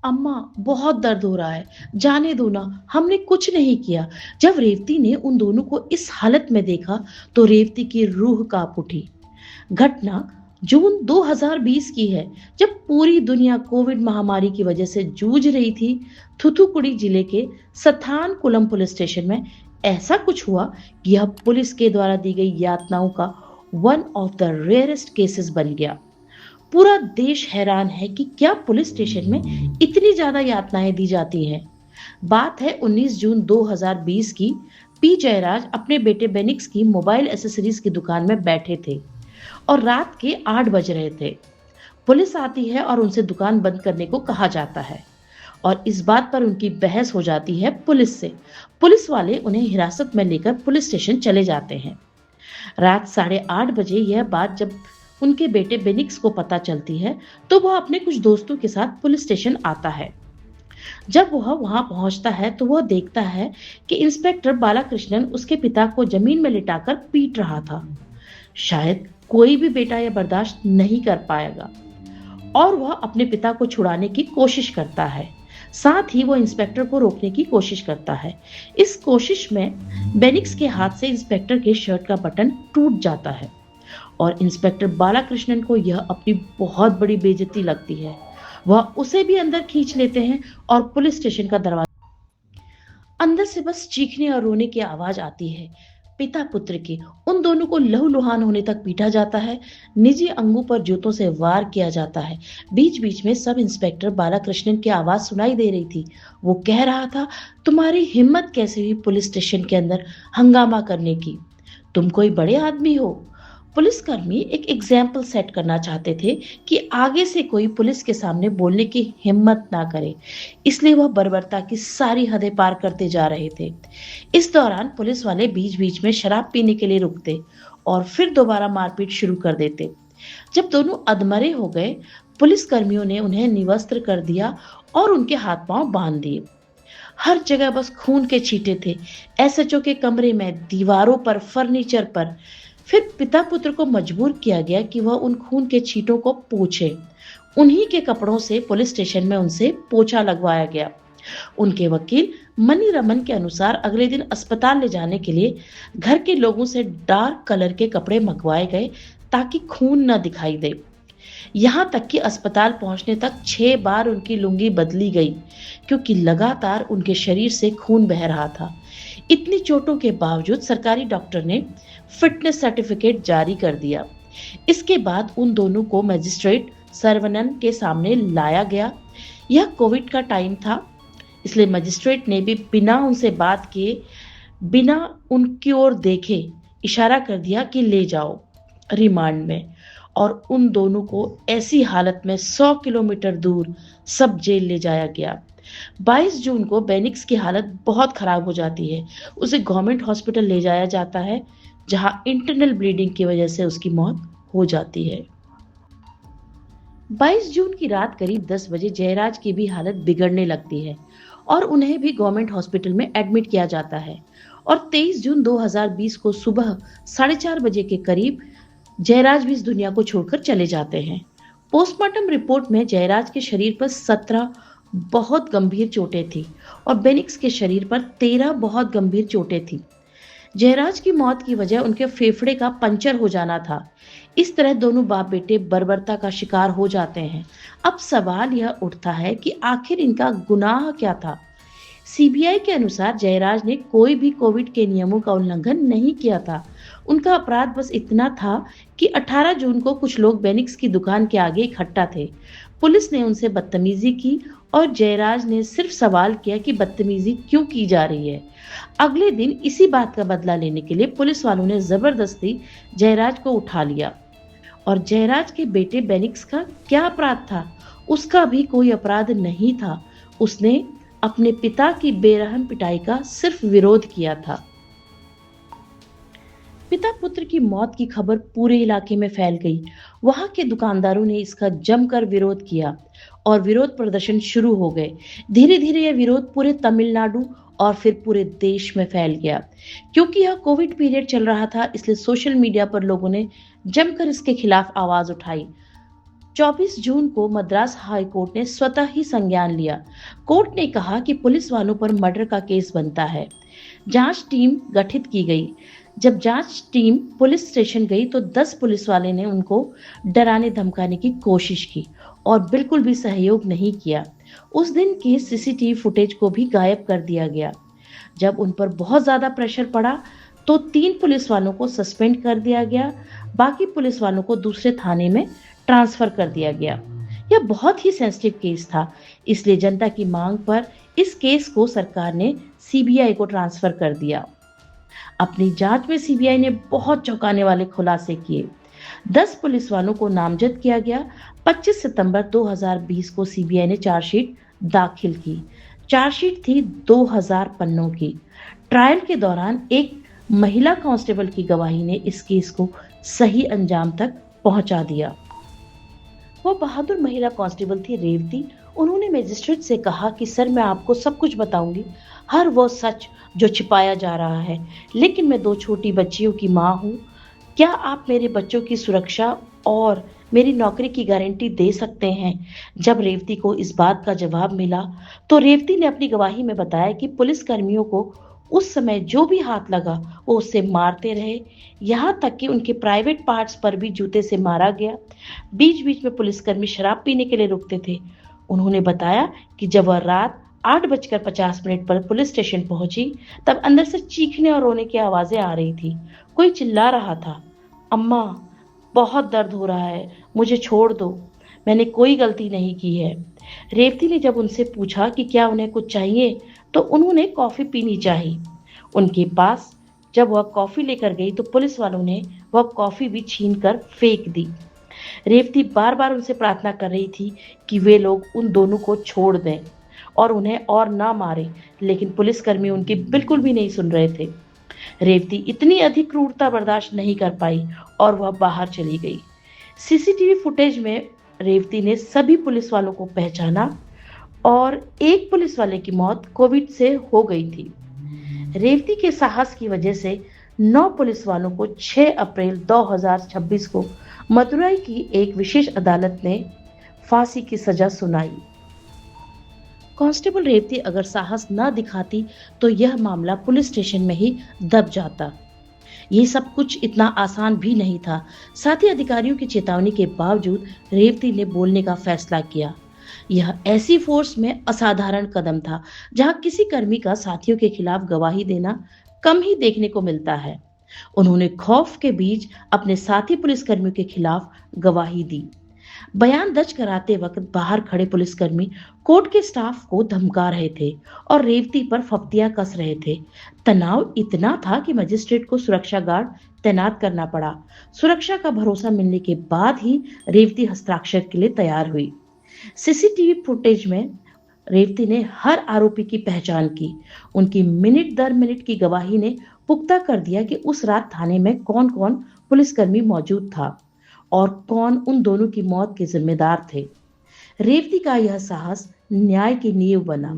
अम्मा, बहुत दर्द हो रहा है, जाने दो ना, हमने कुछ नहीं किया। जब रेवती ने उन दोनों को इस हालत में देखा तो रेवती की रूह कांप उठी। घटना जून 2020 की है, जब पूरी दुनिया कोविड महामारी की वजह से जूझ रही थी। थूथुकुडी जिले के सथानकुलम पुलिस स्टेशन में ऐसा कुछ हुआ कि यह पुलिस के द्वारा दी गई यातनाओं का one of the rarest cases बन गया। पूरा देश हैरान है कि क्या पुलिस स्टेशन में इतनी ज्यादा यातनाएं दी जाती हैं। बात है 19 जून 2020 की। पी जयराज अपने बेटे बेनिक्स की मोबाइल एसेसरीज की दुकान में बैठे थे और रात के 8 बज रहे थे। पुलिस आती है और उनसे दुकान बंद करने को कहा जाता है और इस बात पर उनकी बहस हो जाती है पुलिस से। पुलिस वाले उन्हें हिरासत में लेकर पुलिस स्टेशन चले जाते हैं। रात 8:30 बजे यह बात जब उनके बेटे बेनिक्स को पता चलती है तो वह अपने कुछ दोस्तों के साथ पुलिस स्टेशन आता है। जब वह वहां पहुंचता है तो वह देखता है कि इंस्पेक्टर बालाकृष्णन उसके पिता को जमीन में लिटाकर पीट रहा था। शायद कोई भी बेटा यह बर्दाश्त नहीं कर पाएगा और वह अपने पिता को छुड़ाने की कोशिश करता है। साथ ही वह इंस्पेक्टर को रोकने की कोशिश करता है। इस कोशिश में बेनिक्स के हाथ से इंस्पेक्टर के शर्ट का बटन टूट जाता है और इंस्पेक्टर बालाकृष्णन को यह अपनी बहुत बड़ी बेइज्जती लगती है। वह उसे भी अंदर खींच लेते हैं और पुलिस स्टेशन का दरवाजा अंदर से बस चीखने और रोने की आवाज आती है। पिता पुत्र की उन दोनों को लहूलुहान होने तक पीटा जाता है। निजी अंगों पर जूतों से वार किया जाता है। बीच बीच में सब इंस्पेक्टर बालाकृष्णन की आवाज सुनाई दे रही थी। वो कह रहा था, तुम्हारी हिम्मत कैसे हुई पुलिस स्टेशन के अंदर हंगामा करने की? तुम कोई बड़े आदमी हो। पुलिसकर्मी एक एग्जाम्पल सेट करना चाहते थे कि आगे से कोई पुलिस के सामने बोलने की हिम्मत ना करे, इसलिए वह बर्बरता की सारी हदें पार करते जा रहे थे। इस दौरान पुलिस वाले बीच बीच में शराब पीने के लिए रुकते और फिर दोबारा मारपीट शुरू कर देते। जब दोनों अधमरे हो गए, पुलिसकर्मियों ने उन्हें निवस्त्र कर दिया और उनके हाथ पांव बांध दिए। हर जगह बस खून के छींटे थे। एसएचओ के कमरे में, दीवारों पर, फर्नीचर पर। फिर पिता पुत्र को मजबूर किया गया कि वह उन खून के छींटों को पोंछे। उन्हीं के कपड़ों से पुलिस स्टेशन में उनसे पोछा लगवाया गया। उनके वकील मनी रमन के अनुसार अगले दिन अस्पताल ले जाने के लिए घर के लोगों से डार्क कलर के कपड़े मंगवाए गए ताकि खून न दिखाई दे। यहां तक कि अस्पताल पहुंचने तक 6 बार उनकी लुंगी बदली गई क्योंकि लगातार उनके शरीर से खून बह रहा था। इतनी चोटों के बावजूद सरकारी डॉक्टर ने फिटनेस सर्टिफिकेट जारी कर दिया। इसके बाद उन दोनों को मजिस्ट्रेट सर्वनन के सामने लाया गया। यह कोविड का टाइम था, इसलिए मजिस्ट्रेट ने भी बिना उनसे बात किए, बिना उनकी ओर देखे इशारा कर दिया कि ले जाओ रिमांड में, और उन दोनों को ऐसी हालत में 100 किलोमीटर दूर सब जेल ले जाया गया। 22 जून को बेनिक्स की हालत बहुत खराब हो जाती है। उसे गवर्नमेंट हॉस्पिटल ले जाया जाता है, जहां इंटरनल ब्लीडिंग की वजह से उसकी मौत हो जाती है। 22 जून की रात करीब 10 बजे जयराज की भी हालत बिगड़ने लगती है और उन्हें भी गवर्नमेंट हॉस्पिटल में एडमिट किया जाता है और 23 जून 2020 को सुबह 4:30 बजे के करीब जयराज भी इस दुनिया को छोड़कर चले जाते हैं। पोस्टमार्टम रिपोर्ट में जयराज के शरीर पर 17 बहुत गंभीर चोटें थी और बेनिक्स के शरीर पर 13 बहुत गंभीर चोटें थी। जयराज की मौत की वजह उनके फेफड़े का पंचर हो जाना था। इस तरह दोनों बाप बेटे बर्बरता का शिकार हो जाते हैं। अब सवाल यह उठता है कि आखिर इनका गुनाह क्या था? सीबीआई के अनुसार जयराज ने कोई भी कोविड के नियमों का उल्लंघन नहीं किया था। उनका अपराध बस इतना था कि 18 जून को कुछ लोग बेनिक्स की दुकान के आगे इकट्ठा थे। पुलिस ने उनसे बदतमीजी की और जयराज ने सिर्फ सवाल किया कि बदतमीजी क्यों की जा रही है। अगले दिन इसी बात का बदला लेने के लिए पुलिस वालों ने जबरदस्ती जयराज को उठा लिया। और जयराज के बेटे बेनिक्स का क्या अपराध था? उसका भी कोई अपराध नहीं था। उसने अपने पिता की बेरहम पिटाई का सिर्फ विरोध किया था। पिता पुत्र की मौत की खबर पूरे इलाके में फैल गई। वहां के दुकानदारों ने इसका जमकर विरोध किया और विरोध प्रदर्शन शुरू हो गए। धीरे धीरे यह विरोध पूरे तमिलनाडु और फिर पूरे देश में फैल गया। क्योंकि यह कोविड पीरियड चल रहा था, इसलिए सोशल मीडिया पर लोगों ने जमकर इसके खिलाफ आवाज उठाई। 24 जून को मद्रास हाई कोर्ट ने स्वतः ही संज्ञान लिया। कोर्ट ने कहा कि पुलिस वालों पर मर्डर का केस बनता है। जांच टीम गठित की गई। जब जांच टीम पुलिस स्टेशन गई तो 10 पुलिस वाले ने उनको डराने धमकाने की कोशिश की और बिल्कुल भी सहयोग नहीं किया। उस दिन के सीसीटीवी फुटेज को भी गायब कर दिया गया। जब उन पर बहुत ज्यादा प्रेशर पड़ा तो 3 पुलिस वालों को सस्पेंड कर दिया गया। बाकी पुलिस वालों को दूसरे थाने में ट्रांसफर कर दिया गया। यह बहुत ही सेंसिटिव केस था, इसलिए जनता की मांग पर इस केस को सरकार ने सीबीआई को ट्रांसफर कर दिया। अपनी जांच में सीबीआई ने बहुत चौंकाने वाले खुलासे किए। 10 पुलिस वालों को नामजद किया गया। 25 सितंबर 2020 को सीबीआई ने चार्जशीट दाखिल की। चार्जशीट थी 2000 पन्नों की। ट्रायल के दौरान एक महिला कांस्टेबल की गवाही ने इस केस को सही अंजाम तक पहुंचा दिया। वो बहादुर महिला कांस्टेबल थी रेवती। उन्होंने मजिस्ट्रेट से कहा कि सर, मैं आपको सब कुछ बताऊंगी, हर वो सच जो छिपाया जा रहा है, लेकिन मैं 2 छोटी बच्चियों की माँ हूँ। क्या आप मेरे बच्चों की सुरक्षा और मेरी नौकरी की गारंटी दे सकते हैं? जब रेवती को इस बात का जवाब मिला तो रेवती ने अपनी गवाही में बताया कि पुलिस कर्मियों को उस समय जो भी हाथ लगा वो उससे मारते रहे, यहाँ तक कि उनके प्राइवेट पार्ट्स पर भी जूते से मारा गया। बीच बीच में पुलिसकर्मी शराब पीने के लिए रुकते थे। उन्होंने बताया कि जब वह रात 8:50 पर पुलिस स्टेशन पहुंची तब अंदर से चीखने और रोने की आवाजें आ रही थी। कोई चिल्ला रहा था, अम्मा बहुत दर्द हो रहा है, मुझे छोड़ दो, मैंने कोई गलती नहीं की है। रेवती ने जब उनसे पूछा कि क्या उन्हें कुछ चाहिए तो उन्होंने कॉफी पीनी चाहिए। उनके पास जब वह कॉफी लेकर गई तो पुलिस वालों ने वह कॉफी भी छीन कर फेंक दी। रेवती बार बार उनसे प्रार्थना कर रही थी कि वे लोग उन दोनों को छोड़ दें और उन्हें और ना मारे, लेकिन पुलिसकर्मी उनकी बिल्कुल भी नहीं सुन रहे थे। रेवती इतनी अधिक क्रूरता बर्दाश्त नहीं कर पाई और वह बाहर चली गई। सीसीटीवी फुटेज में रेवती ने सभी पुलिस वालों को पहचाना और एक पुलिस वाले की मौत कोविड से हो गई थी। रेवती के साहस की वजह से 9 पुलिस वालों को 6 अप्रैल 2026 को मदुरई की एक विशेष अदालत ने फांसी की सजा सुनाई। कांस्टेबल रेवती अगर साहस न दिखाती तो यह मामला पुलिस स्टेशन में ही दब जाता। ये सब कुछ इतना आसान भी नहीं था। साथ ही अधिकारियों की चेतावनी के बावजूद रेवती ने बोलने का फैसला किया। यह ऐसी फोर्स में असाधारण कदम था जहां किसी कर्मी का साथियों के खिलाफ गवाही देना कम ही देखने को मिलता है। उन्होंने खौफ के बीच अपने साथी पुलिसकर्मियों के खिलाफ गवाही दी। बयान दर्ज कराते वक्त बाहर खड़े पुलिसकर्मी कोर्ट के स्टाफ को धमका रहे थे और रेवती पर फप्तियां कस रहे थे। तनाव इतना था कि मजिस्ट्रेट को सुरक्षा गार्ड तैनात करना पड़ा। सुरक्षा का भरोसा मिलने के बाद ही रेवती हस्ताक्षर के लिए तैयार हुई। सीसीटीवी फुटेज में रेवती ने हर आरोपी की पहचान की। उनकी मिनट दर मिनट की गवाही ने पुख्ता कर दिया कि उस रात थाने में कौन कौन पुलिसकर्मी मौजूद था और कौन उन दोनों की मौत के जिम्मेदार थे। रेवती का यह साहस न्याय की नींव बना।